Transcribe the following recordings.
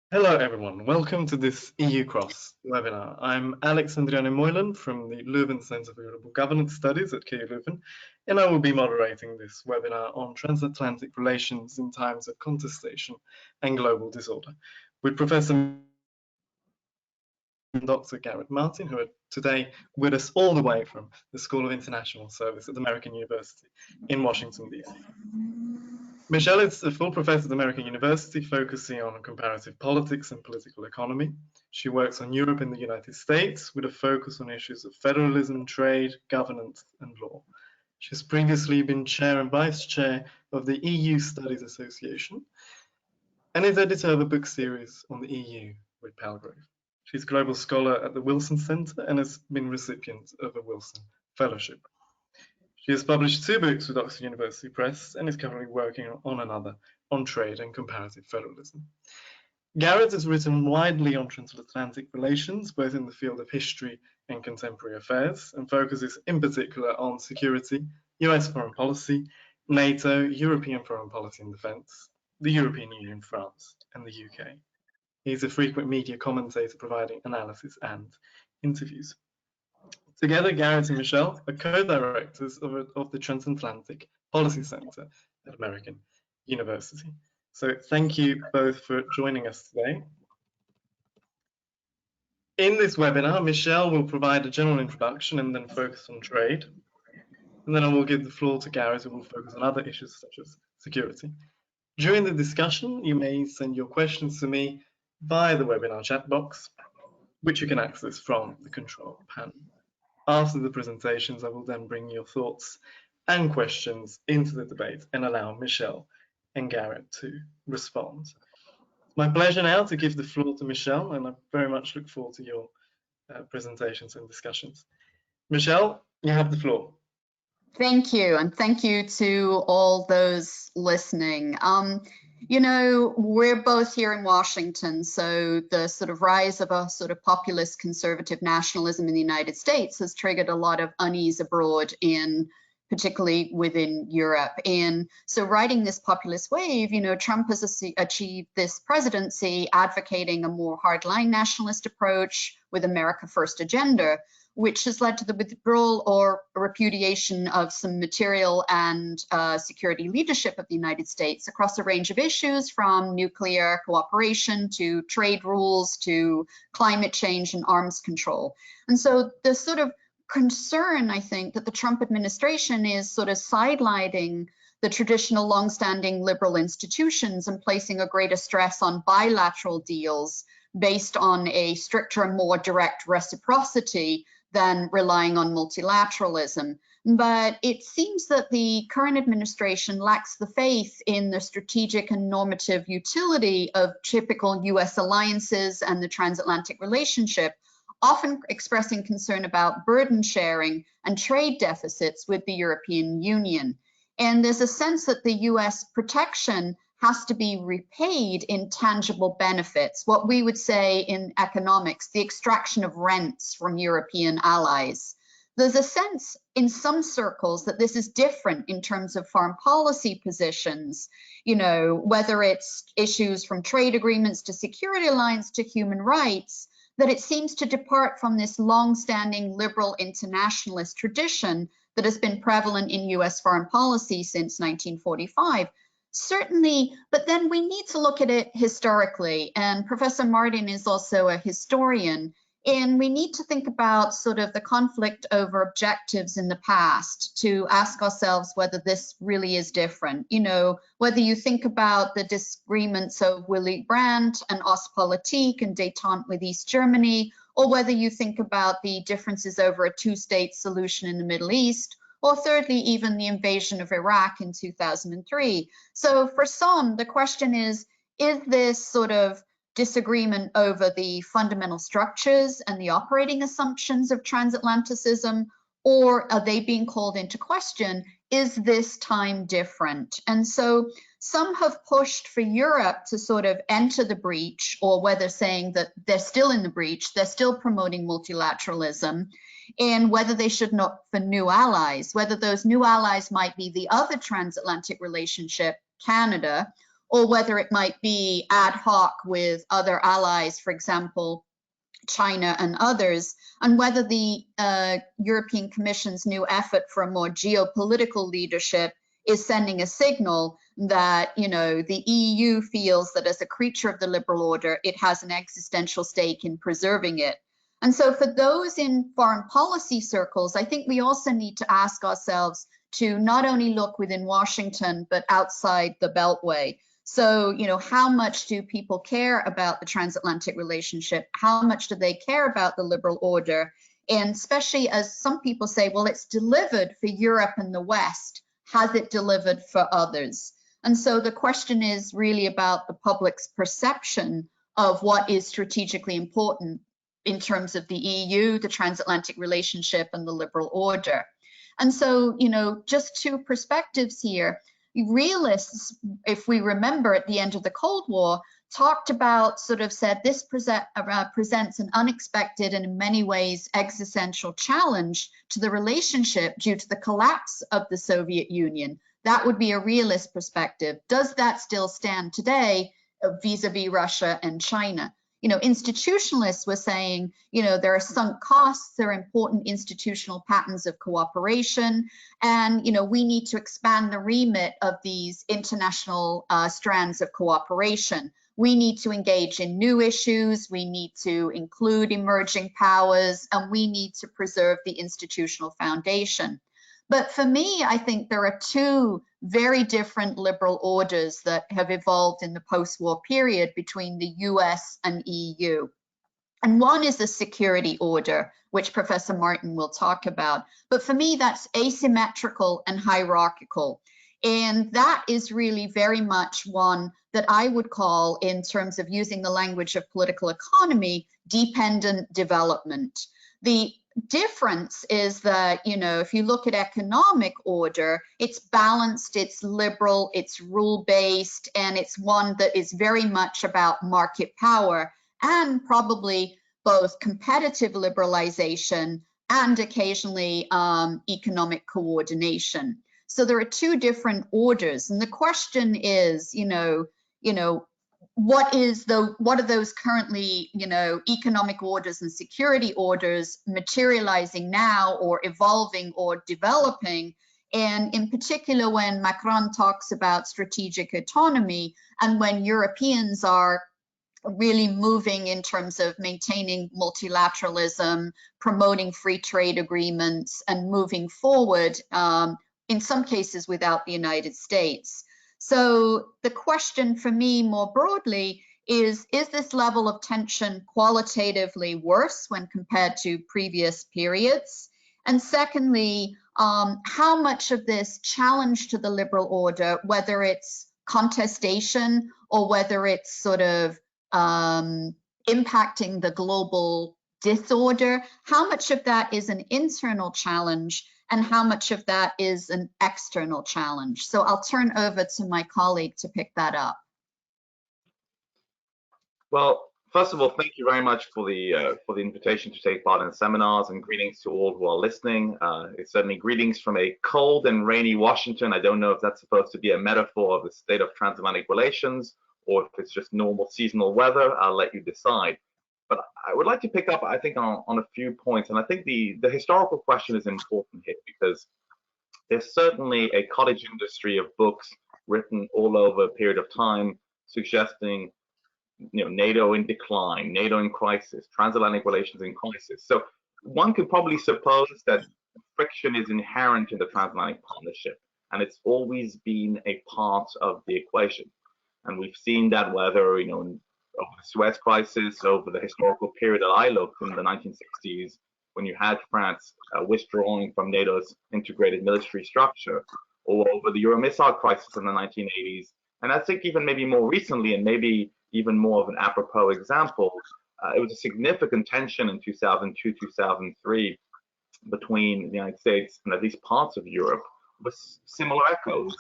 Hello everyone, welcome to this EU Cross webinar. I'm Andrione-Moylan from the Leuven Centre for Global Governance Studies at KU Leuven, and I will be moderating this webinar on transatlantic relations in times of contestation and global disorder with Professor and Dr. Garret Martin, who are today with us all the way from the School of International Service at the American University in Washington, D.C. Michelle is a full professor at the American University, focusing on comparative politics and political economy. She works on Europe and the United States with a focus on issues of federalism, trade, governance, and law. She has previously been chair and vice chair of the EU Studies Association and is editor of a book series on the EU with Palgrave. She's a global scholar at the Wilson Center and has been recipient of a Wilson Fellowship. She has published 2 books with Oxford University Press and is currently working on another on trade and comparative federalism. Garret has written widely on transatlantic relations, both in the field of history and contemporary affairs, and focuses in particular on security, US foreign policy, NATO, European foreign policy and defence, the European Union, France, and the UK. He's a frequent media commentator providing analysis and interviews. Together, Garret and Michelle are co-directors of the Transatlantic Policy Center at American University. So thank you both for joining us today. In this webinar, Michelle will provide a general introduction and then focus on trade. And then I will give the floor to Garret, who will focus on other issues such as security. During the discussion, you may send your questions to me via the webinar chat box, which you can access from the control panel. After the presentations, I will then bring your thoughts and questions into the debate and allow Michelle and Garret to respond. It's my pleasure now to give the floor to Michelle, and I very much look forward to your presentations and discussions. Michelle, you have the floor. Thank you, and thank you to all those listening. You know, we're both here in Washington, so the sort of rise of a sort of populist conservative nationalism in the United States has triggered a lot of unease abroad, particularly within Europe. And so riding this populist wave, you know, Trump has achieved this presidency advocating a more hardline nationalist approach with America First agenda, which has led to the withdrawal or repudiation of some material and security leadership of the United States across a range of issues, from nuclear cooperation to trade rules to climate change and arms control. And so the sort of concern, I think, that the Trump administration is sort of sidelining the traditional longstanding liberal institutions and placing a greater stress on bilateral deals based on a stricter and more direct reciprocity than relying on multilateralism. But it seems that the current administration lacks the faith in the strategic and normative utility of typical US alliances and the transatlantic relationship, often expressing concern about burden sharing and trade deficits with the European Union. And there's a sense that the US protection has to be repaid in tangible benefits, what we would say in economics, the extraction of rents from European allies. There's a sense in some circles that this is different in terms of foreign policy positions, you know, whether it's issues from trade agreements to security alliance to human rights, that it seems to depart from this long-standing liberal internationalist tradition that has been prevalent in US foreign policy since 1945. Certainly, but then we need to look at it historically, and Professor Martin is also a historian, and we need to think about sort of the conflict over objectives in the past to ask ourselves whether this really is different. You know, whether you think about the disagreements of Willy Brandt and Ostpolitik and détente with East Germany, or whether you think about the differences over a two-state solution in the Middle East, or thirdly, even the invasion of Iraq in 2003. So for some, the question is this sort of disagreement over the fundamental structures and the operating assumptions of transatlanticism, or are they being called into question? Is this time different? And so some have pushed for Europe to sort of enter the breach, or whether saying that they're still in the breach, they're still promoting multilateralism, and whether they should look for new allies, whether those new allies might be the other transatlantic relationship, Canada, or whether it might be ad hoc with other allies, for example, China and others, and whether the European Commission's new effort for a more geopolitical leadership is sending a signal that, you know, the EU feels that as a creature of the liberal order, it has an existential stake in preserving it. And so for those in foreign policy circles, I think we also need to ask ourselves to not only look within Washington, but outside the Beltway. So, you know, how much do people care about the transatlantic relationship? How much do they care about the liberal order? And especially as some people say, well, it's delivered for Europe and the West. Has it delivered for others? And so the question is really about the public's perception of what is strategically important in terms of the EU, the transatlantic relationship, and the liberal order. And so, you know, just two perspectives here. Realists, if we remember at the end of the Cold War, talked about, sort of said, this presents an unexpected and in many ways existential challenge to the relationship due to the collapse of the Soviet Union. That would be a realist perspective. Does that still stand today vis-a-vis Russia and China? You know, institutionalists were saying, you know, there are sunk costs, there are important institutional patterns of cooperation, and, you know, we need to expand the remit of these international strands of cooperation. We need to engage in new issues, we need to include emerging powers, and we need to preserve the institutional foundation. But for me, I think there are two very different liberal orders that have evolved in the post-war period between the US and EU. And one is the security order, which Professor Martin will talk about. But for me, that's asymmetrical and hierarchical. And that is really very much one that I would call, in terms of using the language of political economy, dependent development. The difference is that, you know, if you look at economic order, it's balanced, it's liberal, it's rule-based, and it's one that is very much about market power and probably both competitive liberalization and occasionally economic coordination. So there are two different orders, and the question is, you know, what are those currently, you know, economic orders and security orders materializing now, or evolving or developing? And in particular, when Macron talks about strategic autonomy, and when Europeans are really moving in terms of maintaining multilateralism, promoting free trade agreements, and moving forward, in some cases without the United States. So the question for me more broadly is this level of tension qualitatively worse when compared to previous periods? And secondly, how much of this challenge to the liberal order, whether it's contestation or whether it's sort of impacting the global disorder, how much of that is an internal challenge and how much of that is an external challenge? So I'll turn over to my colleague to pick that up. Well, first of all, thank you very much for the invitation to take part in the seminars, and greetings to all who are listening. It's certainly greetings from a cold and rainy Washington. I don't know if that's supposed to be a metaphor of the state of transatlantic relations or if it's just normal seasonal weather. I'll let you decide. But I would like to pick up, I think, on a few points. And I think the historical question is important here, because there's certainly a cottage industry of books written all over a period of time suggesting, you know, NATO in decline, NATO in crisis, transatlantic relations in crisis. So one could probably suppose that friction is inherent in the transatlantic partnership, and it's always been a part of the equation. And we've seen that whether, you know, over the Suez crisis, over the historical period that I looked in the 1960s, when you had France withdrawing from NATO's integrated military structure, or over the Euro-missile crisis in the 1980s. And I think even maybe more recently, and maybe even more of an apropos example, it was a significant tension in 2002, 2003 between the United States and at least parts of Europe, with similar echoes.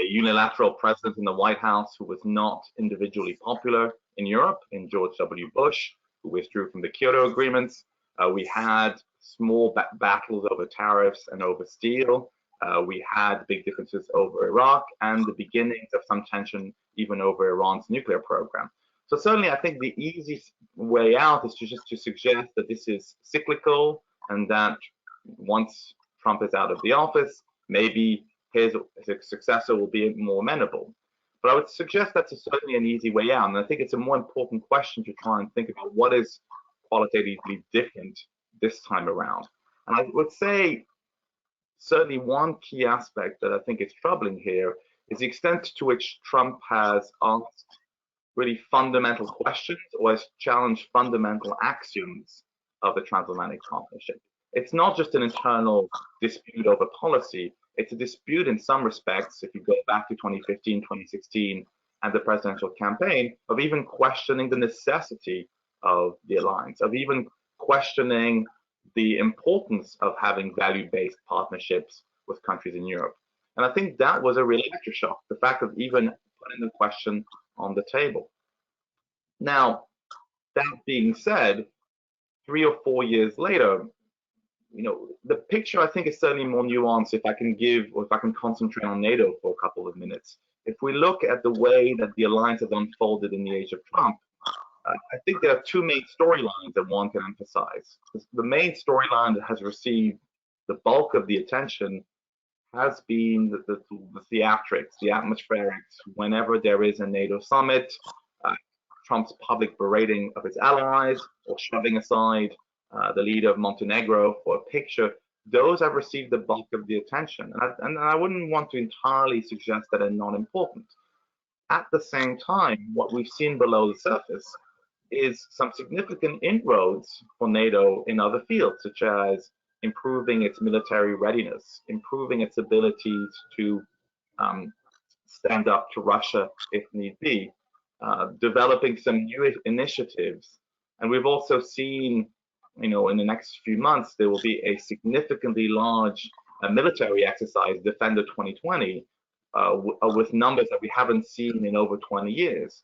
A unilateral president in the White House who was not individually popular in Europe, in George W. Bush, who withdrew from the Kyoto agreements. We had small battles over tariffs and over steel. We had big differences over Iraq, and the beginnings of some tension even over Iran's nuclear program. So certainly I think the easiest way out is just to suggest that this is cyclical, and that once Trump is out of the office, maybe his successor will be more amenable. But I would suggest that's certainly an easy way out. And I think it's a more important question to try and think about what is qualitatively different this time around. And I would say certainly one key aspect that I think is troubling here is the extent to which Trump has asked really fundamental questions or has challenged fundamental axioms of the transatlantic partnership. It's not just an internal dispute over policy, it's a dispute in some respects, if you go back to 2015, 2016, and the presidential campaign, of even questioning the necessity of the alliance, of even questioning the importance of having value-based partnerships with countries in Europe. And I think that was a real electroshock, the fact of even putting the question on the table. Now, that being said, 3 or 4 years later, the picture I think is certainly more nuanced if I can concentrate on NATO for a couple of minutes. If we look at the way that the alliance has unfolded in the age of Trump, I think there are two main storylines that one can emphasize. The main storyline that has received the bulk of the attention has been the theatrics, the atmospherics. Whenever there is a NATO summit, Trump's public berating of his allies or shoving aside the leader of Montenegro for a picture, those have received the bulk of the attention. And I wouldn't want to entirely suggest that they're not important. At the same time, what we've seen below the surface is some significant inroads for NATO in other fields, such as improving its military readiness, improving its abilities to stand up to Russia if need be, developing some new initiatives. And we've also seen, in the next few months, there will be a significantly large military exercise, Defender 2020, with numbers that we haven't seen in over 20 years.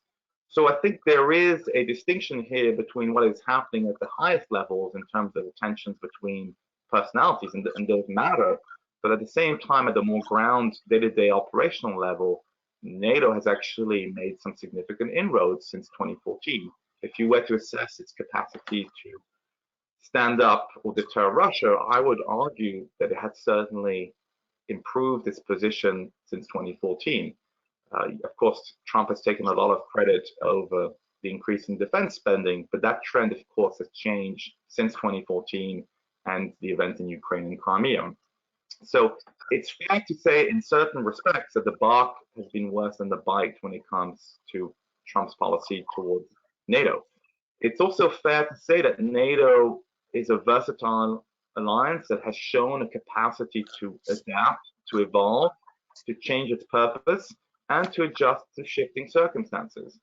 So I think there is a distinction here between what is happening at the highest levels in terms of the tensions between personalities, and those matter. But at the same time, at the more ground, day-to-day operational level, NATO has actually made some significant inroads since 2014. If you were to assess its capacity to stand up or deter Russia, I would argue that it had certainly improved its position since 2014. Of course, Trump has taken a lot of credit over the increase in defense spending, but that trend, of course, has changed since 2014 and the events in Ukraine and Crimea. So it's fair to say in certain respects that the bark has been worse than the bite when it comes to Trump's policy towards NATO. It's also fair to say that NATO is a versatile alliance that has shown a capacity to adapt, to evolve, to change its purpose, and to adjust to shifting circumstances.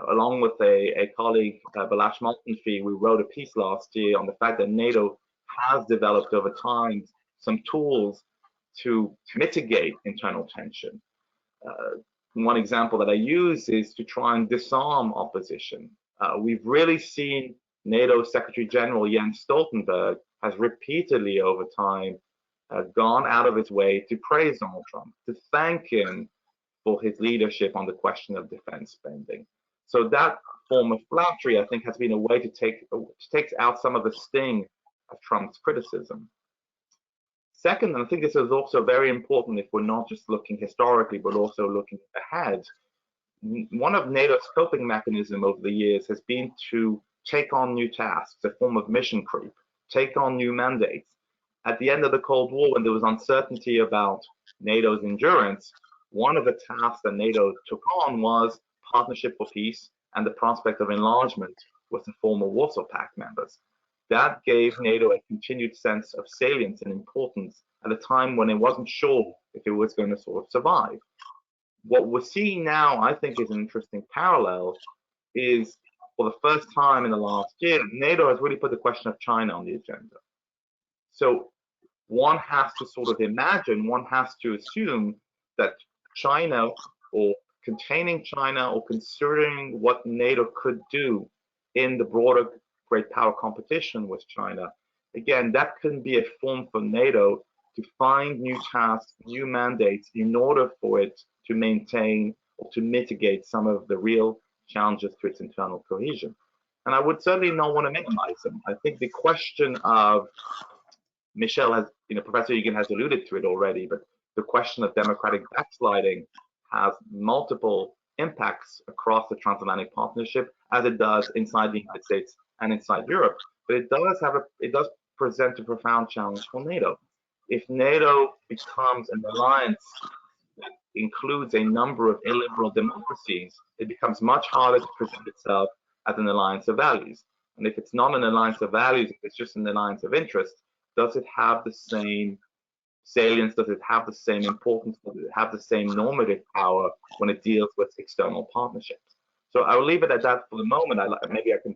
Along with a colleague, Balázs Martinfi, we wrote a piece last year on the fact that NATO has developed over time some tools to mitigate internal tension. One example that I use is to try and disarm opposition. We've really seen NATO Secretary General Jens Stoltenberg has repeatedly over time gone out of his way to praise Donald Trump, to thank him for his leadership on the question of defense spending. So that form of flattery, I think, has been a way to take out some of the sting of Trump's criticism. Second, and I think this is also very important if we're not just looking historically, but also looking ahead, one of NATO's coping mechanisms over the years has been to take on new tasks, a form of mission creep, take on new mandates. At the end of the Cold War, when there was uncertainty about NATO's endurance, one of the tasks that NATO took on was partnership for peace and the prospect of enlargement with the former Warsaw Pact members. That gave NATO a continued sense of salience and importance at a time when it wasn't sure if it was going to sort of survive. What we're seeing now, I think, is an interesting parallel, is for the first time in the last year, NATO has really put the question of China on the agenda. So one has to sort of imagine, one has to assume that China, or containing China, or considering what NATO could do in the broader great power competition with China, again, that can be a form for NATO to find new tasks, new mandates in order for it to maintain or to mitigate some of the real challenges to its internal cohesion. And I would certainly not want to minimize them. I think the question of, Michelle has, Professor Egan has alluded to it already, but the question of democratic backsliding has multiple impacts across the transatlantic partnership, as it does inside the United States and inside Europe. But it does present a profound challenge for NATO. If NATO becomes an alliance that includes a number of illiberal democracies, it becomes much harder to present itself as an alliance of values. And if it's not an alliance of values, if it's just an alliance of interest, does it have the same salience? Does it have the same importance? Does it have the same normative power when it deals with external partnerships? So I will leave it at that for the moment. Maybe I can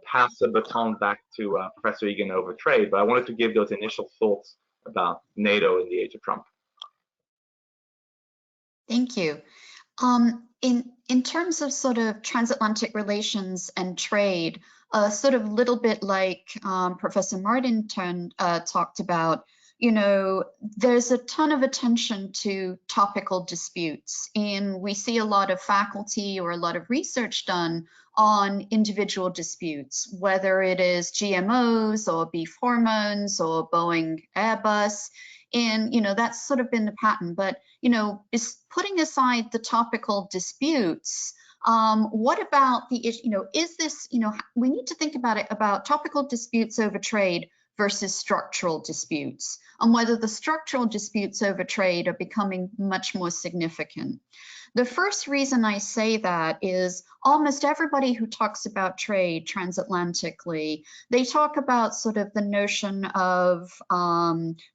pass the baton back to Professor Egan over trade, but I wanted to give those initial thoughts about NATO in the age of Trump. Thank you. In terms of sort of transatlantic relations and trade, sort of a little bit like Professor Martin talked about, there's a ton of attention to topical disputes, and we see a lot of faculty or a lot of research done on individual disputes, whether it is GMOs or beef hormones or Boeing Airbus. And, that's sort of been the pattern. But, is putting aside the topical disputes, what about the issue, is this, we need to think about it, about topical disputes over trade versus structural disputes, and whether the structural disputes over trade are becoming much more significant. The first reason I say that is almost everybody who talks about trade transatlantically, they talk about sort of the notion of,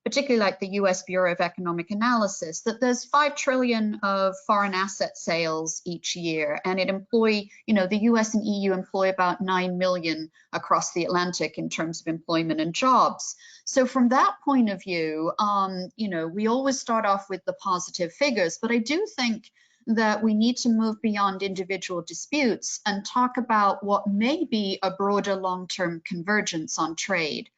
particularly like the US Bureau of Economic Analysis, that there's 5 trillion of foreign asset sales each year, and it the US and EU employ about 9 million across the Atlantic in terms of employment and jobs. So from that point of view, we always start off with the positive figures, but I do think that we need to move beyond individual disputes and talk about what may be a broader long-term convergence on trade.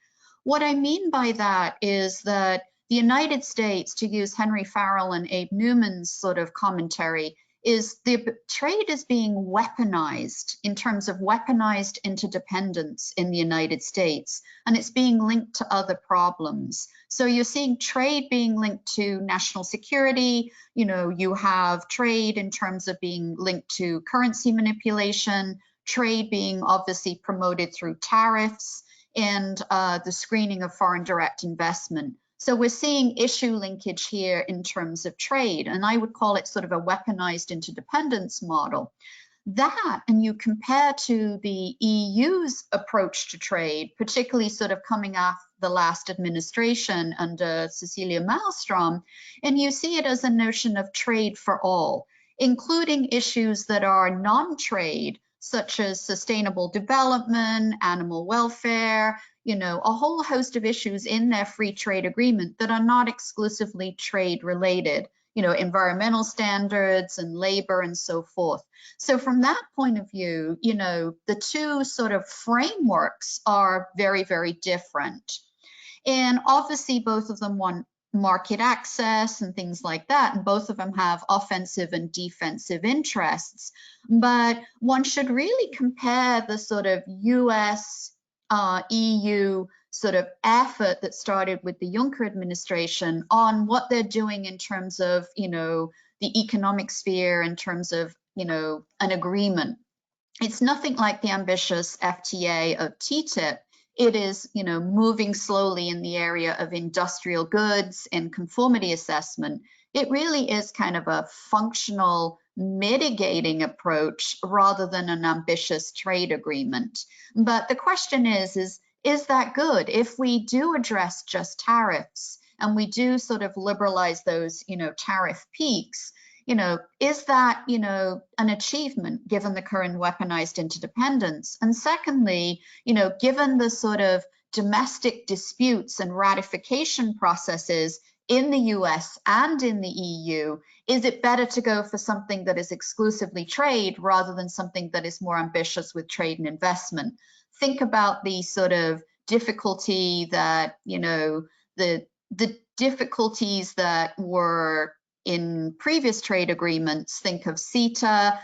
What I mean by that is that the United States, to use Henry Farrell and Abe Newman's sort of commentary, is the trade is being weaponized in terms of weaponized interdependence in the United States, and it's being linked to other problems. So you're seeing trade being linked to national security. You have trade in terms of being linked to currency manipulation, trade being obviously promoted through tariffs, and the screening of foreign direct investment. So we're seeing issue linkage here in terms of trade, and I would call it sort of a weaponized interdependence model. That, and you compare to the EU's approach to trade, particularly sort of coming off the last administration under Cecilia Malmström, and you see it as a notion of trade for all, including issues that are non-trade, such as sustainable development, animal welfare, a whole host of issues in their free trade agreement that are not exclusively trade related, environmental standards and labor and so forth. So from that point of view, the two sort of frameworks are very, very different. And obviously both of them want market access and things like that, and both of them have offensive and defensive interests. But one should really compare the sort of US EU sort of effort that started with the Juncker administration on what they're doing in terms of, the economic sphere, in terms of, an agreement. It's nothing like the ambitious FTA of TTIP. It is, moving slowly in the area of industrial goods and conformity assessment. It really is kind of a functional mitigating approach rather than an ambitious trade agreement. But the question is that good? If we do address just tariffs and we do sort of liberalize those, tariff peaks, is that, an achievement given the current weaponized interdependence? And secondly, given the sort of domestic disputes and ratification processes in the US and in the EU, is it better to go for something that is exclusively trade rather than something that is more ambitious with trade and investment? Think about the sort of difficulty that, the difficulties that were in previous trade agreements. Think of CETA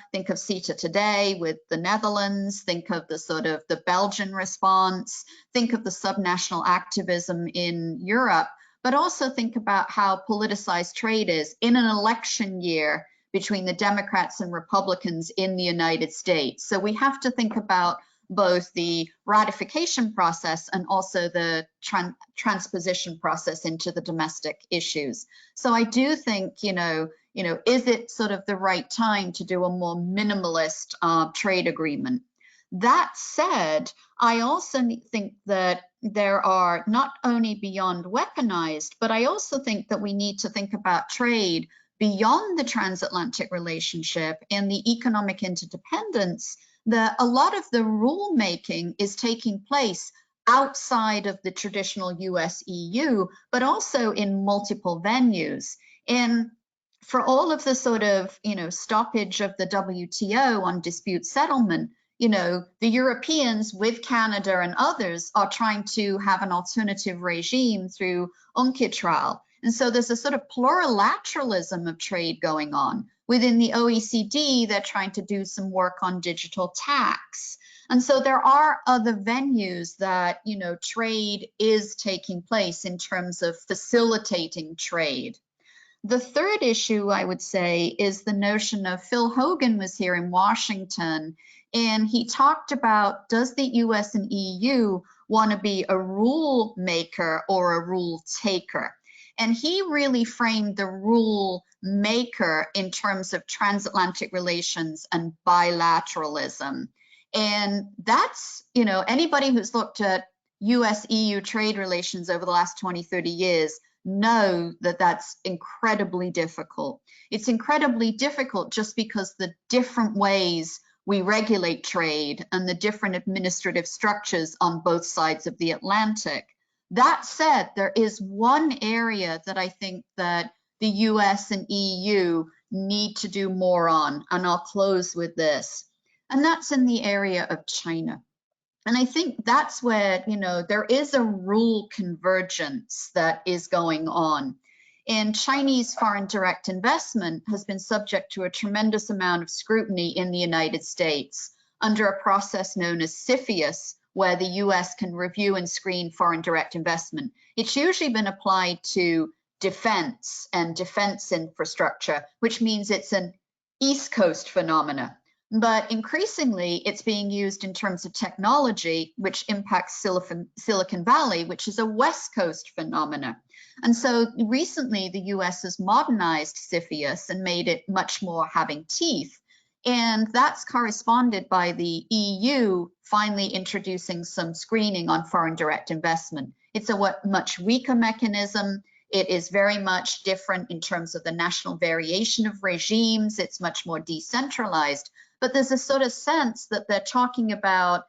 today with the Netherlands, think of the sort of the Belgian response, think of the subnational activism in Europe, but also think about how politicized trade is in an election year between the Democrats and Republicans in the United States. So we have to think about both the ratification process and also the transposition process into the domestic issues. So I do think, is it sort of the right time to do a more minimalist trade agreement? That said, I also think that there are not only beyond weaponized, but I also think that we need to think about trade beyond the transatlantic relationship and the economic interdependence. A lot of the rulemaking is taking place outside of the traditional US-EU, but also in multiple venues. And for all of the sort of, stoppage of the WTO on dispute settlement, the Europeans with Canada and others are trying to have an alternative regime through UNCITRAL. And so there's a sort of plurilateralism of trade going on. Within the OECD, they're trying to do some work on digital tax. And so there are other venues that, trade is taking place in terms of facilitating trade. The third issue, I would say, is the notion of Phil Hogan was here in Washington, and he talked about, does the US and EU want to be a rule maker or a rule taker? And he really framed the rule maker in terms of transatlantic relations and bilateralism. And that's, anybody who's looked at US-EU trade relations over the last 20, 30 years know that that's incredibly difficult. It's incredibly difficult just because the different ways we regulate trade and the different administrative structures on both sides of the Atlantic. That said, there is one area that I think that the US and EU need to do more on, and I'll close with this, and that's in the area of China. And I think that's where, there is a rule convergence that is going on. And Chinese foreign direct investment has been subject to a tremendous amount of scrutiny in the United States under a process known as CFIUS, where the US can review and screen foreign direct investment. It's usually been applied to defense and defense infrastructure, which means it's an East Coast phenomena. But increasingly, it's being used in terms of technology, which impacts Silicon Valley, which is a West Coast phenomena. And so recently, the US has modernized CFIUS and made it much more having teeth. And that's corresponded by the EU finally introducing some screening on foreign direct investment. It's a much weaker mechanism. It is very much different in terms of the national variation of regimes. It's much more decentralized. But there's a sort of sense that they're talking about,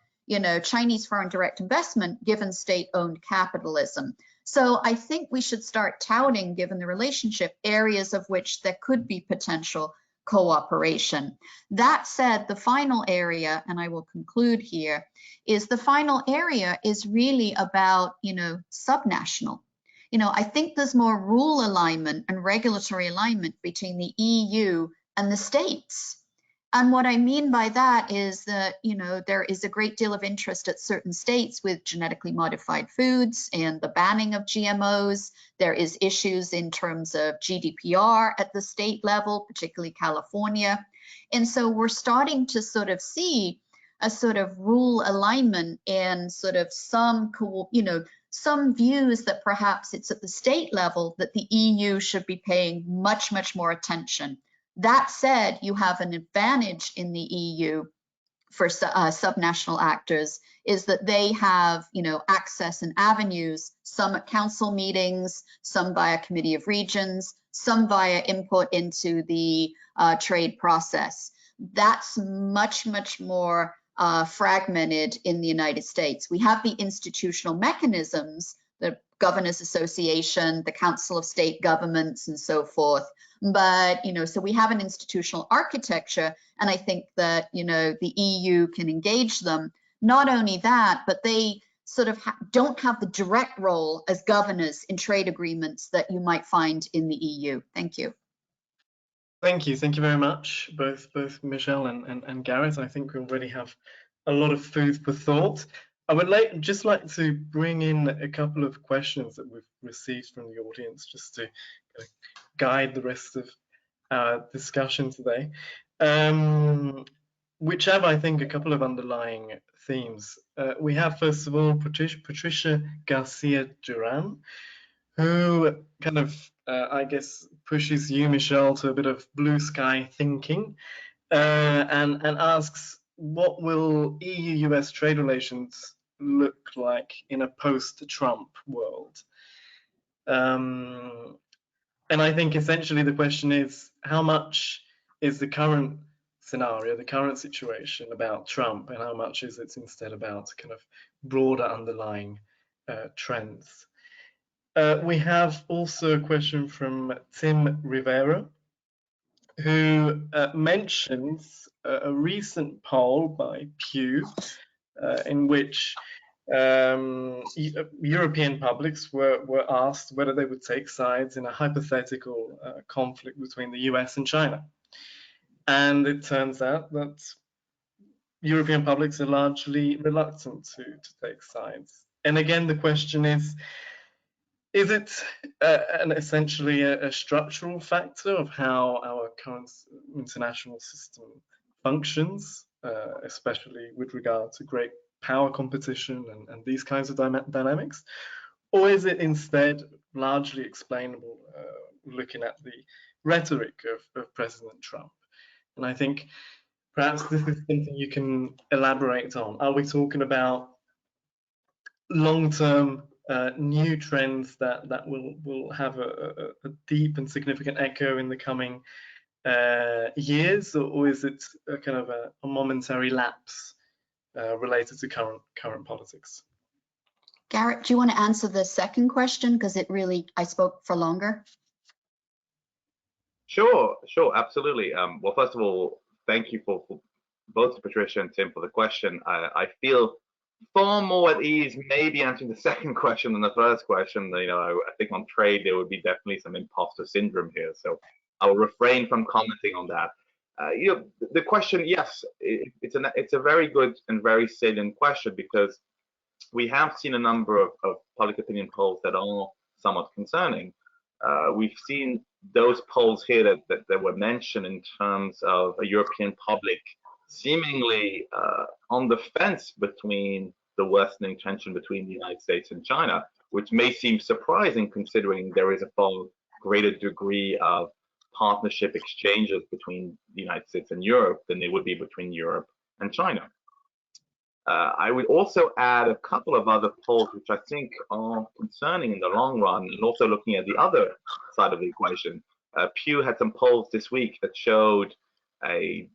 Chinese foreign direct investment given state-owned capitalism. So I think we should start touting, given the relationship, areas of which there could be potential cooperation. That said, the final area, and I will conclude here, is the final area is really about, subnational. I think there's more rule alignment and regulatory alignment between the EU and the states. And what I mean by that is that, there is a great deal of interest at certain states with genetically modified foods and the banning of GMOs. There is issues in terms of GDPR at the state level, particularly California. And so we're starting to sort of see a sort of rule alignment and sort of some views that perhaps it's at the state level that the EU should be paying much, much more attention. That said, you have an advantage in the EU for subnational actors is that they have, access and avenues, some at council meetings, some via Committee of Regions, some via input into the trade process. That's much, much more fragmented in the United States. We have the institutional mechanisms, the Governors Association, the Council of State Governments, and so forth. But, so we have an institutional architecture, and I think that, the EU can engage them. Not only that, but they sort of don't have the direct role as governors in trade agreements that you might find in the EU. Thank you. Thank you very much, both Michelle and Garret. I think we already have a lot of food for thought. I would just like to bring in a couple of questions that we've received from the audience, just to guide the rest of our discussion today, which have, I think, a couple of underlying themes. We have, first of all, Patricia Garcia Duran, who kind of, I guess, pushes you, Michelle, to a bit of blue sky thinking, and asks, what will EU-US trade relations look like in a post-Trump world? And I think essentially the question is, how much is the current scenario, the current situation about Trump, and how much is it instead about kind of broader underlying trends? We have also a question from Tim Rivera, who mentions a recent poll by Pew, in which European publics were asked whether they would take sides in a hypothetical conflict between the US and China. And it turns out that European publics are largely reluctant to take sides. And again, the question is it essentially a structural factor of how our current international system functions, especially with regard to great power competition and these kinds of dynamics? Or is it instead largely explainable looking at the rhetoric of President Trump? And I think perhaps this is something you can elaborate on. Are we talking about long-term new trends that will have a deep and significant echo in the coming years, or is it a kind of a momentary lapse related to current politics? Garret, do you want to answer the second question? Because I spoke for longer. Sure, absolutely. Well, first of all, thank you for both Patricia and Tim for the question. I feel far more at ease maybe answering the second question than the first question. You know, I think on trade there would be definitely some imposter syndrome here, so I will refrain from commenting on that. You know, the question, yes, it's a very good and very salient question, because we have seen a number of public opinion polls that are somewhat concerning. We've seen those polls here that were mentioned in terms of a European public seemingly on the fence between the worsening tension between the United States and China, which may seem surprising considering there is a far greater degree of partnership exchanges between the United States and Europe than there would be between Europe and China. I would also add a couple of other polls which I think are concerning in the long run, and also looking at the other side of the equation. Pew had some polls this week that showed a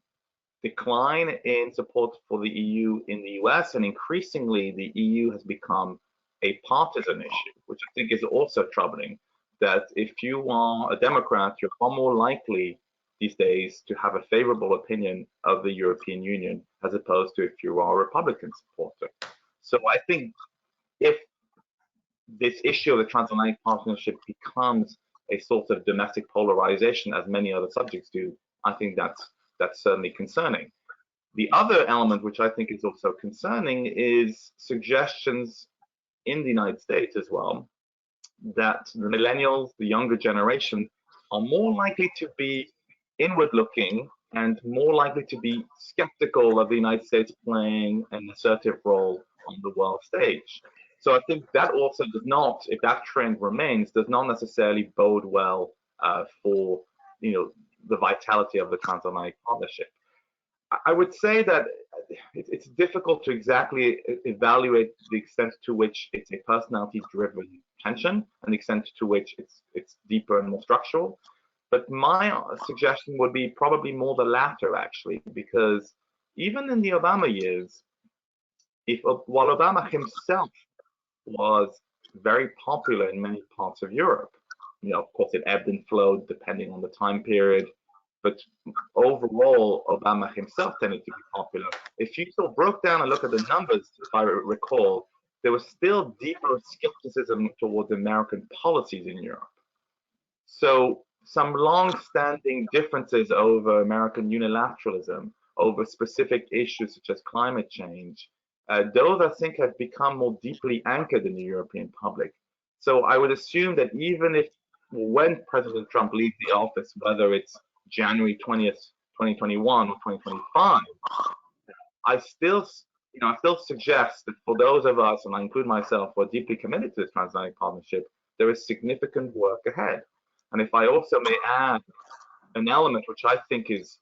decline in support for the EU in the US, and increasingly the EU has become a partisan issue, which I think is also troubling. That if you are a Democrat, you're far more likely these days to have a favorable opinion of the European Union as opposed to if you are a Republican supporter. So I think if this issue of the transatlantic partnership becomes a sort of domestic polarization, as many other subjects do, I think that's certainly concerning. The other element which I think is also concerning is suggestions in the United States as well, that the millennials, the younger generation, are more likely to be inward-looking and more likely to be skeptical of the United States playing an assertive role on the world stage. So I think that also does not, if that trend remains, does not necessarily bode well for the vitality of the transatlantic partnership. I would say that it's difficult to exactly evaluate the extent to which it's a personality-driven tension and the extent to which it's deeper and more structural. But my suggestion would be probably more the latter, actually, because even in the Obama years, while Obama himself was very popular in many parts of Europe, of course it ebbed and flowed depending on the time period, but overall Obama himself tended to be popular. If you still broke down and look at the numbers, if I recall, there was still deeper skepticism towards American policies in Europe. So some long-standing differences over American unilateralism, over specific issues such as climate change. Those, I think, have become more deeply anchored in the European public. So I would assume that even if, when President Trump leaves the office, whether it's January 20th, 2021 or 2025, I still suggest that for those of us, and I include myself, who are deeply committed to this transatlantic partnership, there is significant work ahead. And if I also may add an element which I think is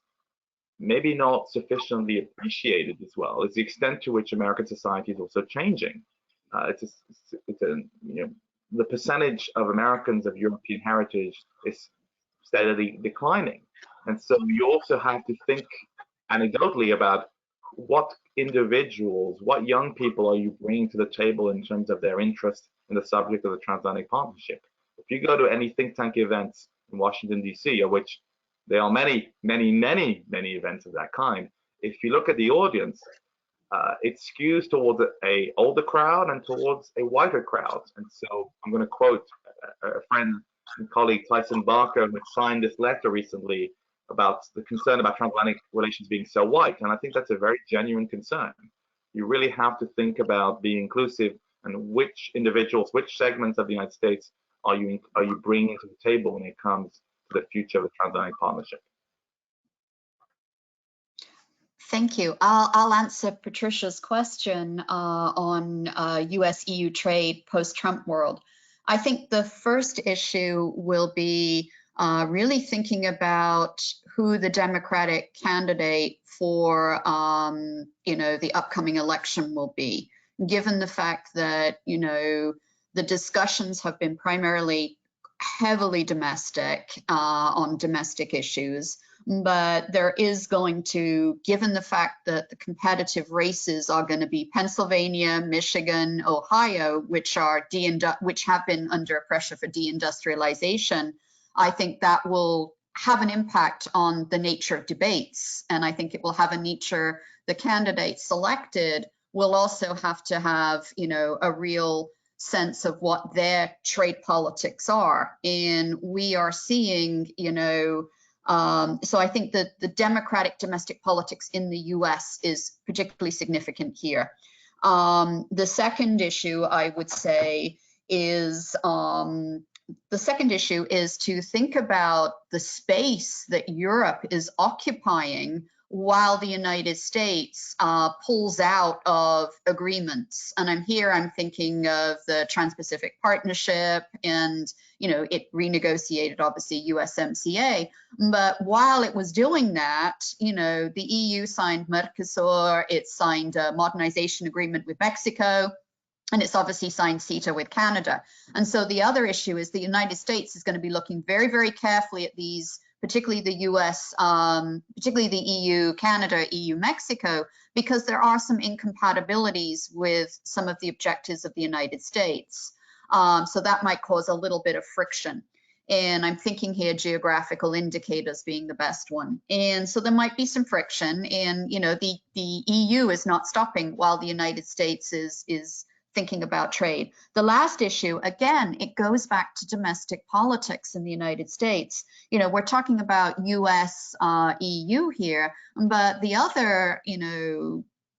maybe not sufficiently appreciated as well, is the extent to which American society is also changing. The percentage of Americans of European heritage is steadily declining. And so you also have to think anecdotally about what individuals, what young people are you bringing to the table in terms of their interest in the subject of the transatlantic partnership. If you go to any think tank events in Washington, D.C., of which there are many events of that kind, if you look at the audience, it skews towards a older crowd and towards a whiter crowd. And so I'm going to quote a friend and colleague, Tyson Barker, who signed this letter recently about the concern about transatlantic relations being so white. And I think that's a very genuine concern. You really have to think about being inclusive and which individuals, which segments of the United States are you bringing to the table when it comes to the future of the transatlantic partnership. Thank you. I'll answer Patricia's question on US-EU trade post-Trump world. I think the first issue will be really thinking about who the Democratic candidate for the upcoming election will be, given the fact that the discussions have been primarily heavily domestic on domestic issues, but there is going to, given the fact that the competitive races are going to be Pennsylvania, Michigan, Ohio, which have been under pressure for deindustrialization, I think that will have an impact on the nature of debates. And I think it will have a nature, the candidate selected will also have to have, a real sense of what their trade politics are. And we are seeing, so I think that the democratic domestic politics in the US is particularly significant here. The second issue I would say is, to think about the space that Europe is occupying while the United States pulls out of agreements. And I'm thinking of the Trans-Pacific Partnership, and it renegotiated obviously USMCA. But while it was doing that, the EU signed Mercosur, it signed a modernization agreement with Mexico, and it's obviously signed CETA with Canada. And so the other issue is the United States is going to be looking very, very carefully at these, particularly the US, particularly the EU, Canada, EU, Mexico, because there are some incompatibilities with some of the objectives of the United States. So that might cause a little bit of friction. And I'm thinking here geographical indicators being the best one. And so there might be some friction, and the EU is not stopping while the United States is thinking about trade. The last issue, again, it goes back to domestic politics in the United States. We're talking about US, EU here, but the other,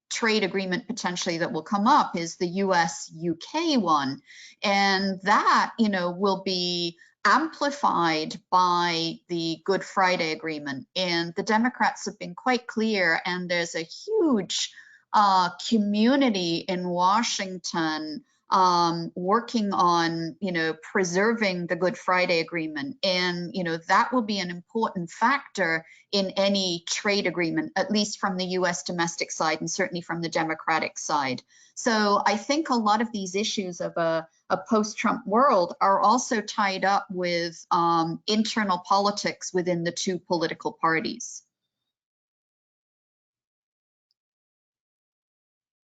trade agreement potentially that will come up is the US, UK one. And that, will be amplified by the Good Friday Agreement. And the Democrats have been quite clear, and there's a huge community in Washington working on, preserving the Good Friday Agreement. And, that will be an important factor in any trade agreement, at least from the US domestic side and certainly from the Democratic side. So I think a lot of these issues of a post-Trump world are also tied up with internal politics within the two political parties.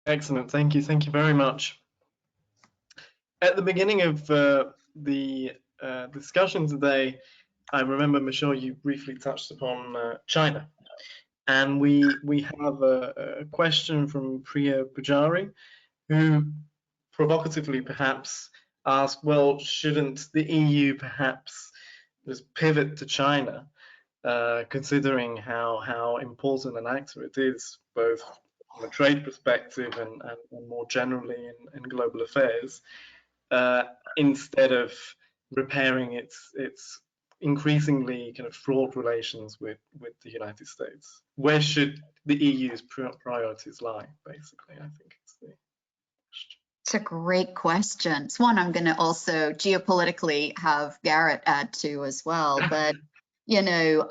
Excellent, thank you very much. At the beginning of the discussion today, I remember, Michelle, you briefly touched upon China, and we have a question from Priya Pujari, who provocatively perhaps asked, well, shouldn't the EU perhaps just pivot to China, considering how important an actor it is, both from a trade perspective and more generally in global affairs, instead of repairing its increasingly kind of fraught relations with the United States? Where should the EU's priorities lie, basically? I think it's the question. It's a great question. It's one I'm going to also geopolitically have Garret add to as well. But, you know,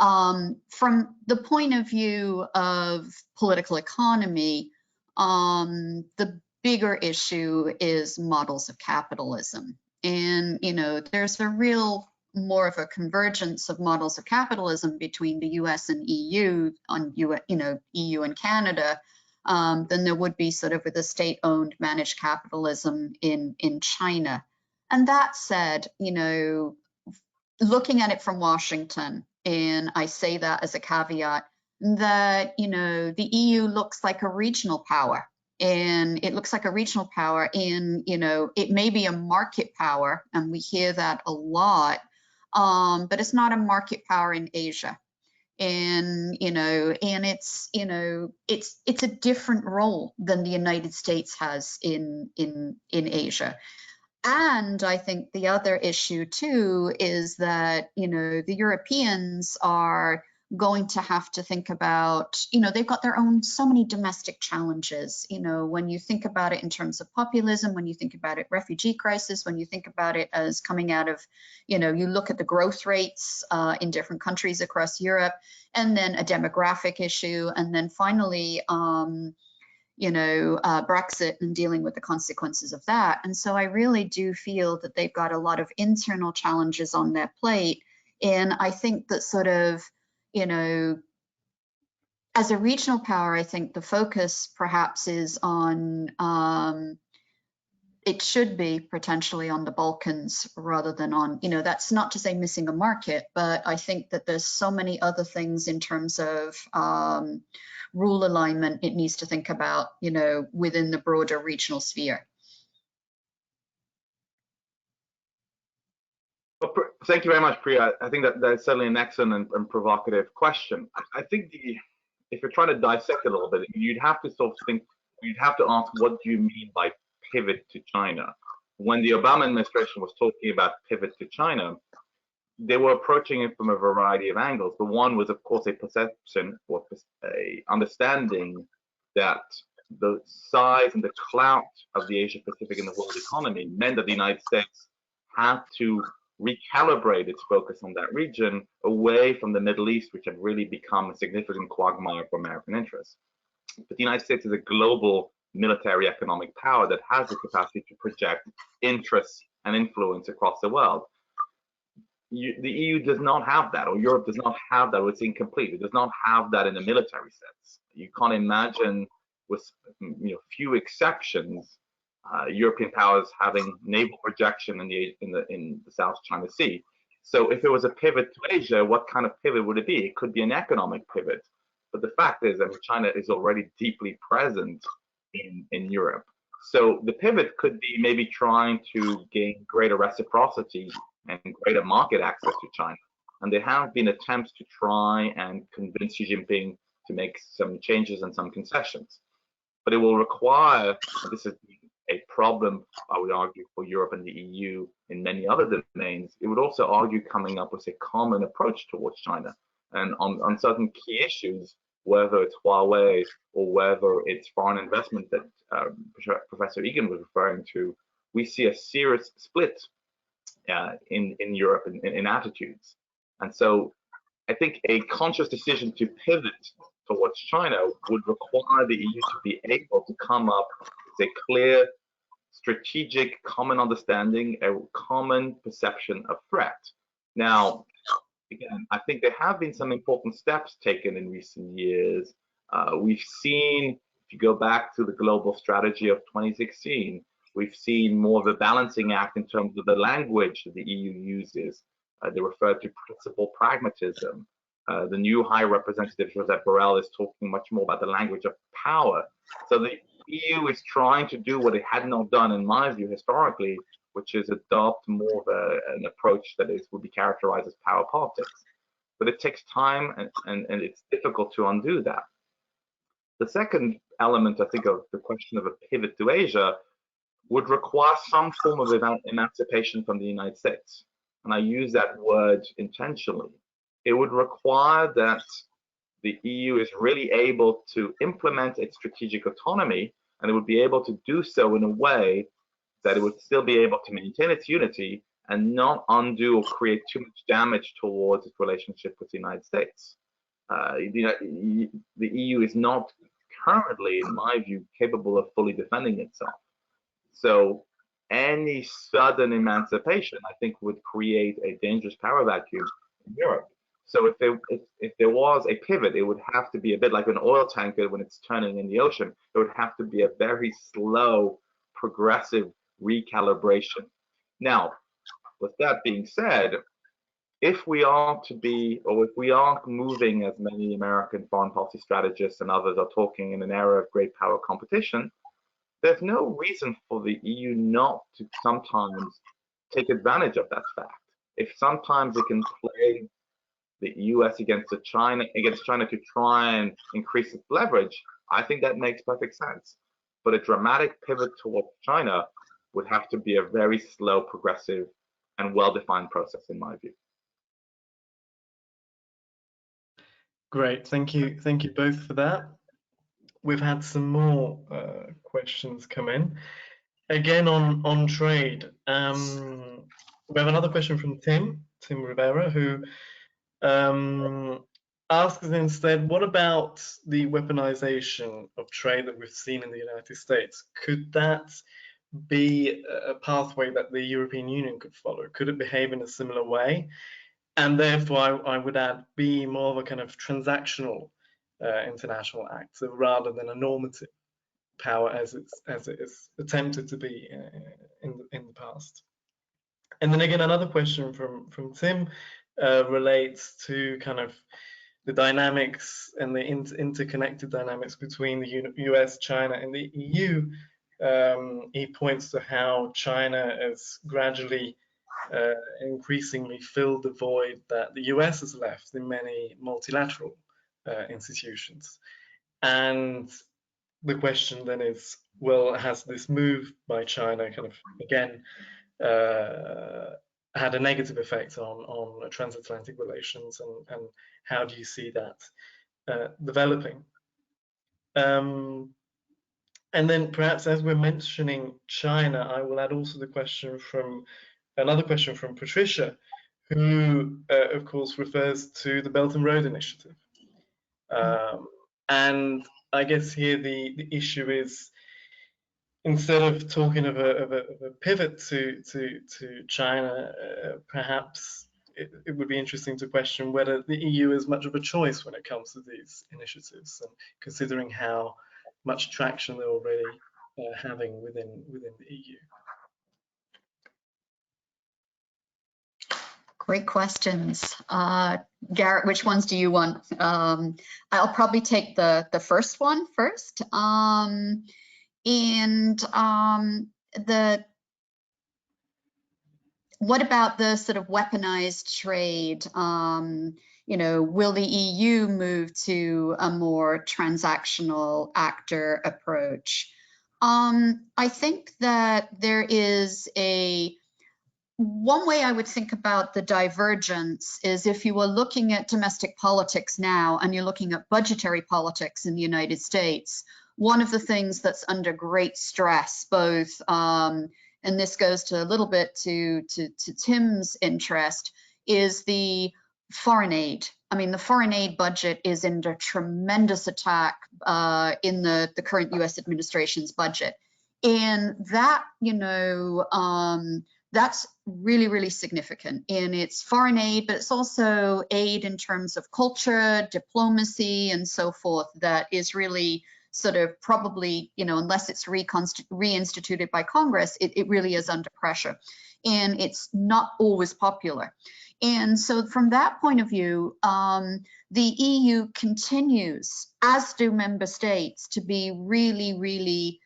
from the point of view of political economy, the bigger issue is models of capitalism. And, you know, there's a real more of a convergence of models of capitalism between the US and EU on, you know, EU and Canada than there would be sort of with a state-owned managed capitalism in China. And that said, you know, looking at it from Washington, and I say that as a caveat, that, you know, the EU looks like a regional power. And it looks like a regional power in, you know, it may be a market power, and we hear that a lot, but it's not a market power in Asia. And, you know, and it's, you know, it's a different role than the United States has in Asia. And I think the other issue too is that, you know, the Europeans are going to have to think about, you know, they've got their own so many domestic challenges. You know, when you think about it in terms of populism, when you think about it refugee crisis, when you think about it as coming out of, you know, you look at the growth rates in different countries across Europe, and then a demographic issue, and then finally you know, Brexit and dealing with the consequences of that. And so I really do feel that they've got a lot of internal challenges on their plate. And I think that sort of, you know, as a regional power, I think the focus perhaps is on, it should be potentially on the Balkans rather than on, you know, that's not to say missing a market, but I think that there's so many other things in terms of rule alignment it needs to think about, you know, within the broader regional sphere. Well, thank you very much, Priya. I think that that's certainly an excellent and provocative question. I think if you're trying to dissect it a little bit, you'd have to sort of think, you'd have to ask, what do you mean by pivot to China? When the Obama administration was talking about pivot to China, they were approaching it from a variety of angles. But one was, of course, a perception or a understanding that the size and the clout of the Asia Pacific and the world economy meant that the United States had to recalibrate its focus on that region away from the Middle East, which had really become a significant quagmire for American interests. But the United States is a global military economic power that has the capacity to project interests and influence across the world. The EU does not have that, or Europe does not have that, or it's incomplete. It does not have that in a military sense. You can't imagine, with few exceptions, European powers having naval projection in the South China Sea. So if it was a pivot to Asia, what kind of pivot would it be? It could be an economic pivot. But the fact is, I mean, China is already deeply present in Europe. So the pivot could be maybe trying to gain greater reciprocity and greater market access to China. And there have been attempts to try and convince Xi Jinping to make some changes and some concessions. But it will require, and this is a problem, I would argue, for Europe and the EU in many other domains, it would also argue coming up with a common approach towards China. And on certain key issues, whether it's Huawei or whether it's foreign investment that Professor Egan was referring to, we see a serious split in Europe in attitudes. And so I think a conscious decision to pivot towards China would require the EU to be able to come up with a clear strategic common understanding, a common perception of threat. Now, again, I think there have been some important steps taken in recent years. We've seen, if you go back to the global strategy of 2016, we've seen more of a balancing act in terms of the language that the EU uses. They refer to principal pragmatism. The new High Representative, Josep Borrell, is talking much more about the language of power. So the EU is trying to do what it had not done, in my view, historically, which is adopt more of an approach that would be characterized as power politics. But it takes time, and it's difficult to undo that. The second element, I think, of the question of a pivot to Asia would require some form of emancipation from the United States. And I use that word intentionally. It would require that the EU is really able to implement its strategic autonomy, and it would be able to do so in a way that it would still be able to maintain its unity and not undo or create too much damage towards its relationship with the United States. The EU is not currently, in my view, capable of fully defending itself. So any sudden emancipation, I think, would create a dangerous power vacuum in Europe. So if there was a pivot, it would have to be a bit like an oil tanker when it's turning in the ocean. It would have to be a very slow, progressive recalibration. Now, with that being said, if we are to be, or if we are moving, as many American foreign policy strategists and others are talking, in an era of great power competition, there's no reason for the EU not to sometimes take advantage of that fact. If sometimes it can play the US against China to try and increase its leverage, I think that makes perfect sense. But a dramatic pivot towards China would have to be a very slow, progressive, and well-defined process, in my view. Great, thank you both for that. We've had some more questions come in. Again on trade. We have another question from Tim Rivera, who asks instead, what about the weaponization of trade that we've seen in the United States? Could that be a pathway that the European Union could follow? Could it behave in a similar way? And therefore, I would add, be more of a kind of transactional international act, so rather than a normative power as it is attempted to be in the past. And then again, another question from Tim relates to kind of the dynamics and the interconnected dynamics between the US, China, and the EU. He points to how China has gradually increasingly filled the void that the US has left in many multilateral institutions. And the question then is, well, has this move by China kind of, again, had a negative effect on transatlantic relations, and how do you see that developing? And then perhaps as we're mentioning China, I will add also another question from Patricia, who of course refers to the Belt and Road Initiative. And I guess here the issue is, instead of talking of a pivot to China, perhaps it would be interesting to question whether the EU is much of a choice when it comes to these initiatives, and considering how much traction they're already having within the EU. Great questions. Garret, which ones do you want? I'll probably take the first one first. What about the sort of weaponized trade? Will the EU move to a more transactional actor approach? I think that there is one way I would think about the divergence is if you were looking at domestic politics now and you're looking at budgetary politics in the United States, one of the things that's under great stress, both, and this goes to a little bit to Tim's interest, is the foreign aid. I mean, the foreign aid budget is under tremendous attack in the current US administration's budget. And that, that's really, really significant. And it's foreign aid, but it's also aid in terms of culture, diplomacy, and so forth, that is really sort of probably, unless it's reinstituted by Congress, it really is under pressure. And it's not always popular. And so from that point of view, the EU continues, as do member states, to be really, really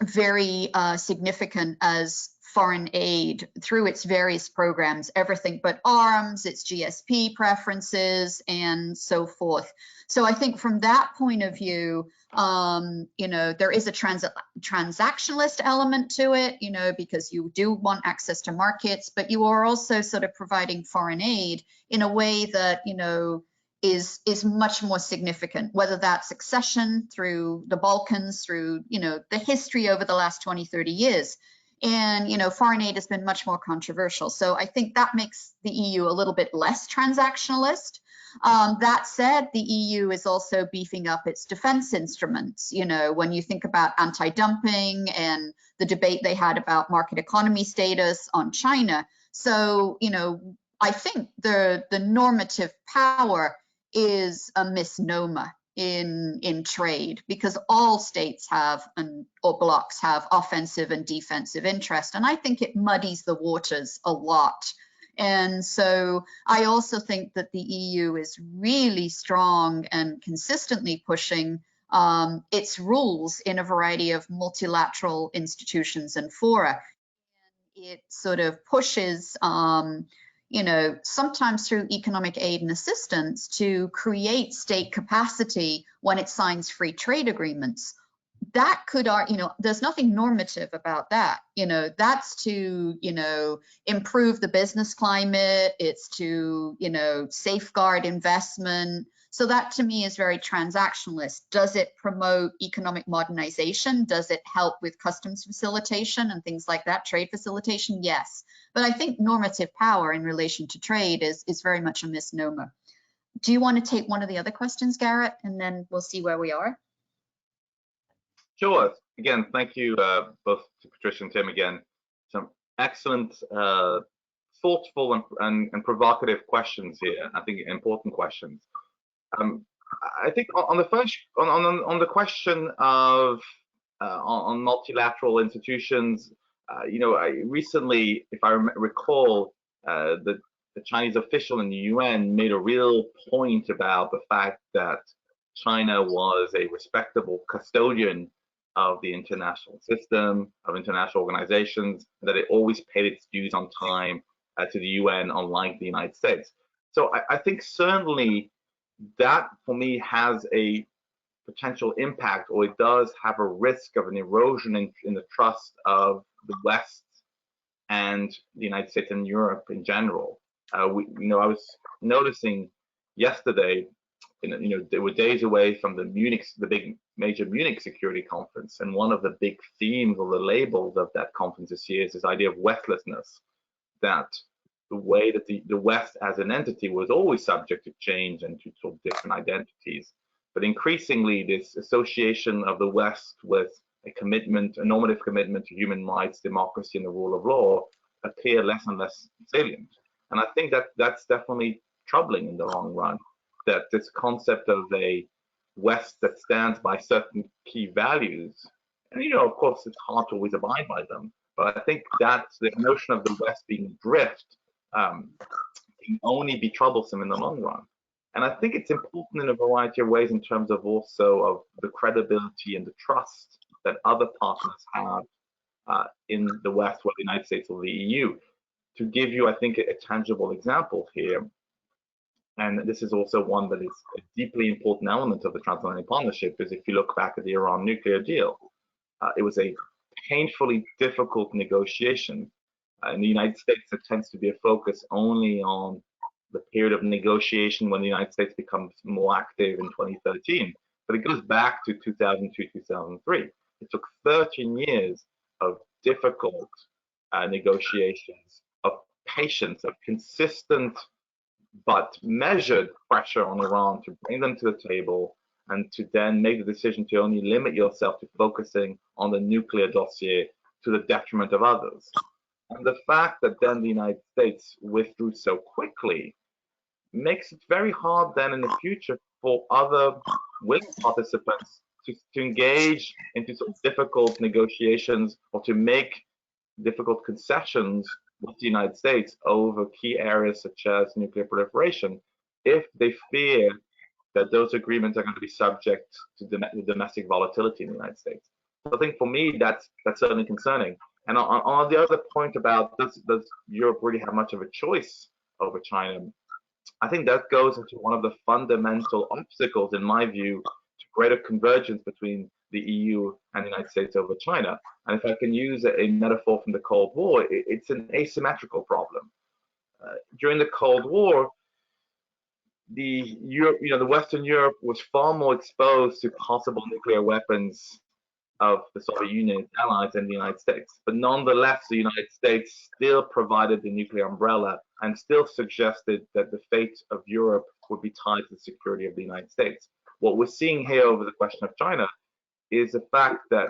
very significant as foreign aid through its various programs, everything but arms, its GSP preferences, and so forth. So I think from that point of view, you know, there is a transactionalist element to it, you know, because you do want access to markets, but you are also sort of providing foreign aid in a way that, you know, is much more significant, whether that's accession through the Balkans, through, you know, the history over the last 20, 30 years. And, you know, foreign aid has been much more controversial. So I think that makes the EU a little bit less transactionalist. That said, the EU is also beefing up its defense instruments. You know, when you think about anti-dumping and the debate they had about market economy status on China. So, you know, I think the normative power is a misnomer in trade, because all states have or blocs have offensive and defensive interest, and I think it muddies the waters a lot. And so I also think that the EU is really strong and consistently pushing its rules in a variety of multilateral institutions and fora. And it sort of pushes you know, sometimes through economic aid and assistance, to create state capacity when it signs free trade agreements. That could, you know, there's nothing normative about that. You know, that's to, you know, improve the business climate. It's to, you know, safeguard investment. So that to me is very transactionalist. Does it promote economic modernization? Does it help with customs facilitation and things like that, trade facilitation? Yes. But I think normative power in relation to trade is very much a misnomer. Do you want to take one of the other questions, Garret, and then we'll see where we are? Sure. Again, thank you both to Patricia and Tim again. Some excellent, thoughtful and provocative questions here. I think important questions. I think on the first, on the question of on multilateral institutions, you know, recently, if I recall, the Chinese official in the UN made a real point about the fact that China was a respectable custodian of the international system, of international organizations, that it always paid its dues on time to the UN, unlike the United States. So I think certainly that, for me, has a potential impact, or it does have a risk of an erosion in the trust of the West and the United States and Europe in general. You know, I was noticing yesterday, you know, they were days away from the big major Munich Security Conference, and one of the big themes or the labels of that conference this year is this idea of Westlessness, that the way that the West as an entity was always subject to change and to sort of different identities. But increasingly, this association of the West with a commitment, a normative commitment to human rights, democracy, and the rule of law appear less and less salient. And I think that that's definitely troubling in the long run, that this concept of a West that stands by certain key values, and, you know, of course, it's hard to always abide by them, but I think that the notion of the West being adrift can only be troublesome in the long run. And I think it's important in a variety of ways in terms of also of the credibility and the trust that other partners have in the West, whether the United States or the EU. To give you, I think, a tangible example here, and this is also one that is a deeply important element of the Transatlantic Partnership, is if you look back at the Iran nuclear deal, it was a painfully difficult negotiation. In the United States, there tends to be a focus only on the period of negotiation when the United States becomes more active in 2013. But it goes back to 2002, 2003. It took 13 years of difficult negotiations, of patience, of consistent but measured pressure on Iran to bring them to the table, and to then make the decision to only limit yourself to focusing on the nuclear dossier to the detriment of others. And the fact that then the United States withdrew so quickly makes it very hard then in the future for other willing participants to engage into sort of difficult negotiations or to make difficult concessions with the United States over key areas such as nuclear proliferation, if they fear that those agreements are going to be subject to the domestic volatility in the United States. So I think for me, that's certainly concerning. And on the other point about does Europe really have much of a choice over China? I think that goes into one of the fundamental obstacles, in my view, to greater convergence between the EU and the United States over China. And if I can use a metaphor from the Cold War, it's an asymmetrical problem. During the Cold War, the Western Europe was far more exposed to possible nuclear weapons of the Soviet Union and its allies than the United States. But nonetheless, the United States still provided the nuclear umbrella and still suggested that the fate of Europe would be tied to the security of the United States. What we're seeing here over the question of China is the fact that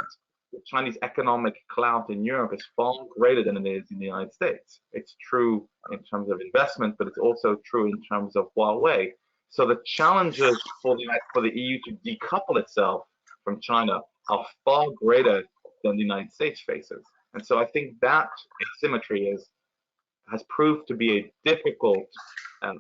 the Chinese economic clout in Europe is far greater than it is in the United States. It's true in terms of investment, but it's also true in terms of Huawei. So the challenges for the EU to decouple itself from China are far greater than the United States faces. And so I think that asymmetry has proved to be a difficult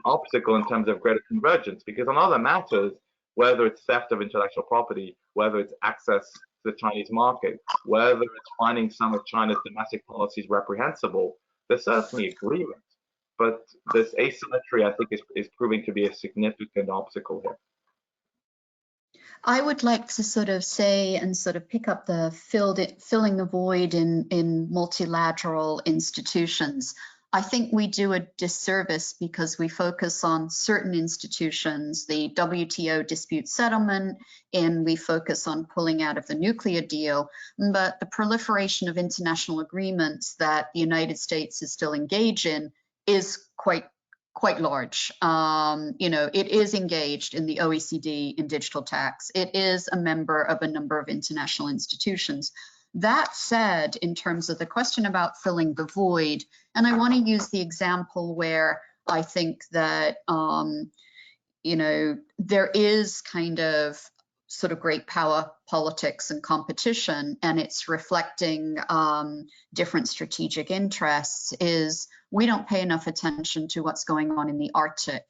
obstacle in terms of greater convergence, because on other matters, whether it's theft of intellectual property, whether it's access to the Chinese market, whether it's finding some of China's domestic policies reprehensible, there's certainly agreement. But this asymmetry, I think, is proving to be a significant obstacle here. I would like to sort of say and sort of pick up the filling the void in multilateral institutions. I think we do a disservice because we focus on certain institutions, the WTO dispute settlement, and we focus on pulling out of the nuclear deal. But the proliferation of international agreements that the United States is still engaged in is quite large. It is engaged in the OECD in digital tax. It is a member of a number of international institutions. That said, in terms of the question about filling the void, and I want to use the example where I think that, there is kind of sort of great power politics and competition, and it's reflecting different strategic interests, is we don't pay enough attention to what's going on in the Arctic.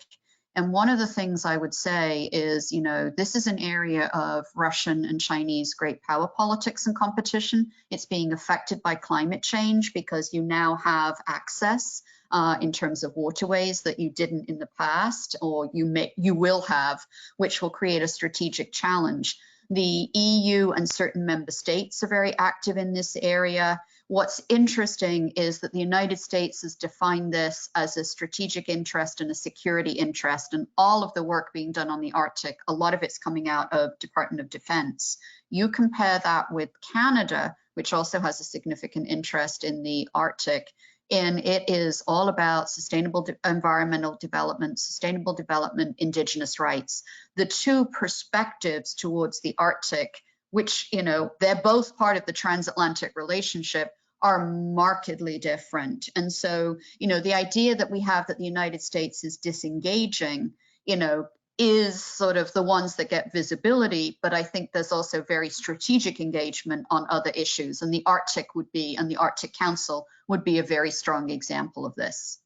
And one of the things I would say is, this is an area of Russian and Chinese great power politics and competition. It's being affected by climate change because you now have access in terms of waterways that you didn't in the past, or you will have, which will create a strategic challenge. The EU and certain member states are very active in this area. What's interesting is that the United States has defined this as a strategic interest and a security interest, and all of the work being done on the Arctic, a lot of it's coming out of Department of Defense. You compare that with Canada, which also has a significant interest in the Arctic, and it is all about sustainable environmental development, sustainable development, indigenous rights. The two perspectives towards the Arctic, which, they're both part of the transatlantic relationship, are markedly different. And so, the idea that we have that the United States is disengaging, is sort of the ones that get visibility, but I think there's also very strategic engagement on other issues, and the Arctic and the Arctic Council would be a very strong example of this.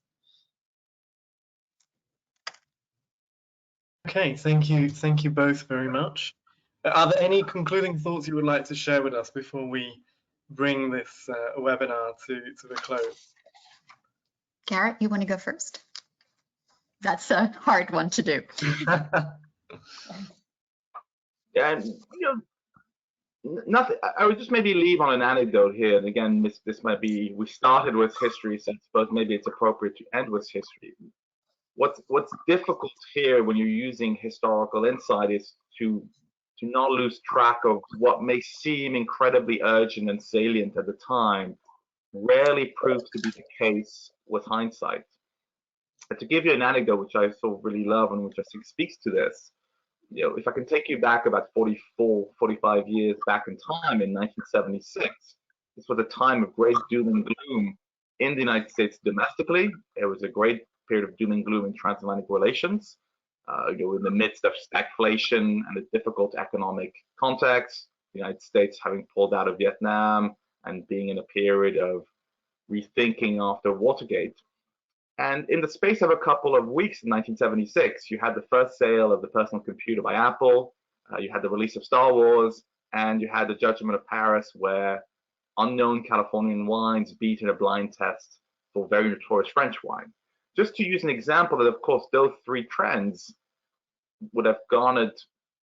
Okay, thank you both very much. Are there any concluding thoughts you would like to share with us before we bring this webinar to the close? Garret, you want to go first? That's a hard one to do. Yeah, nothing. I would just maybe leave on an anecdote here. And again, this might be, we started with history, so I suppose maybe it's appropriate to end with history. What's difficult here when you're using historical insight is to not lose track of what may seem incredibly urgent and salient at the time rarely proves to be the case with hindsight. And to give you an anecdote, which I sort of really love and which I think speaks to this, if I can take you back about 45 years back in time, in 1976, this was a time of great doom and gloom in the United States domestically. It was a great period of doom and gloom in transatlantic relations. In the midst of stagflation and a difficult economic context, the United States having pulled out of Vietnam and being in a period of rethinking after Watergate. And in the space of a couple of weeks in 1976, you had the first sale of the personal computer by Apple, you had the release of Star Wars, and you had the Judgment of Paris, where unknown Californian wines beat in a blind test for very notorious French wine. Just to use an example that, of course, those three trends would have garnered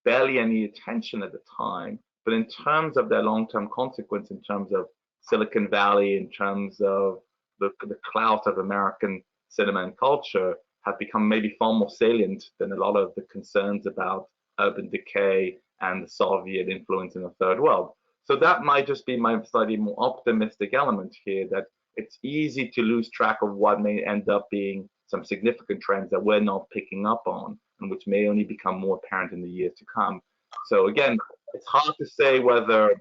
barely any attention at the time, but in terms of their long-term consequence, in terms of Silicon Valley, in terms of the clout of American cinema and culture, have become maybe far more salient than a lot of the concerns about urban decay and the Soviet influence in the third world. So that might just be my slightly more optimistic element here, that it's easy to lose track of what may end up being some significant trends that we're not picking up on, and which may only become more apparent in the years to come. So again, it's hard to say whether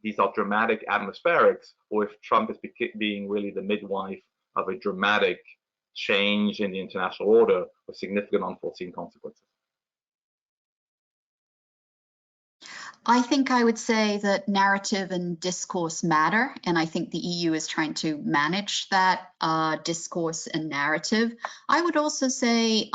these are dramatic atmospherics or if Trump is being really the midwife of a dramatic change in the international order with significant unforeseen consequences. I think I would say that narrative and discourse matter, and I think the EU is trying to manage that discourse and narrative. I would also say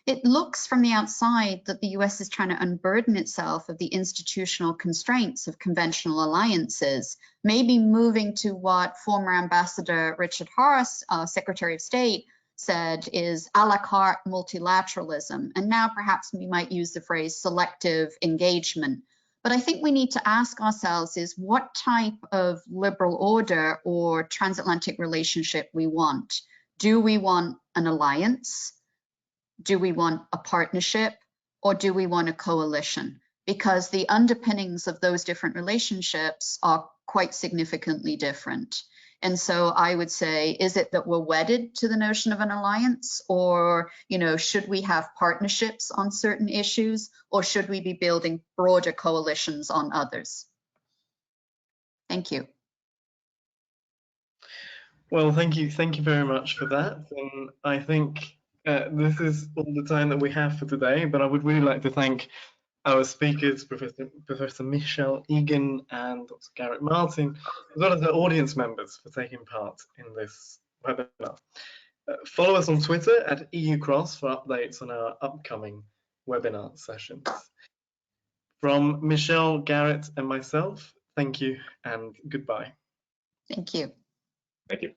it looks from the outside that the US is trying to unburden itself of the institutional constraints of conventional alliances, maybe moving to what former Ambassador Richard Haass, Secretary of State, said is a la carte multilateralism, and now perhaps we might use the phrase selective engagement. But I think we need to ask ourselves is what type of liberal order or transatlantic relationship we want. Do we want an alliance? Do we want a partnership? Or do we want a coalition? Because the underpinnings of those different relationships are quite significantly different. And so I would say, is it that we're wedded to the notion of an alliance, or, you know, should we have partnerships on certain issues, or should we be building broader coalitions on others? Thank you. Well, thank you very much for that. And I think this is all the time that we have for today, but I would really like to thank our speakers, Professor Michel Egan and Dr. Garret Martin, as well as our audience members for taking part in this webinar. Follow us on Twitter at EUCross for updates on our upcoming webinar sessions. From Michel, Garret, and myself, thank you and goodbye. Thank you. Thank you.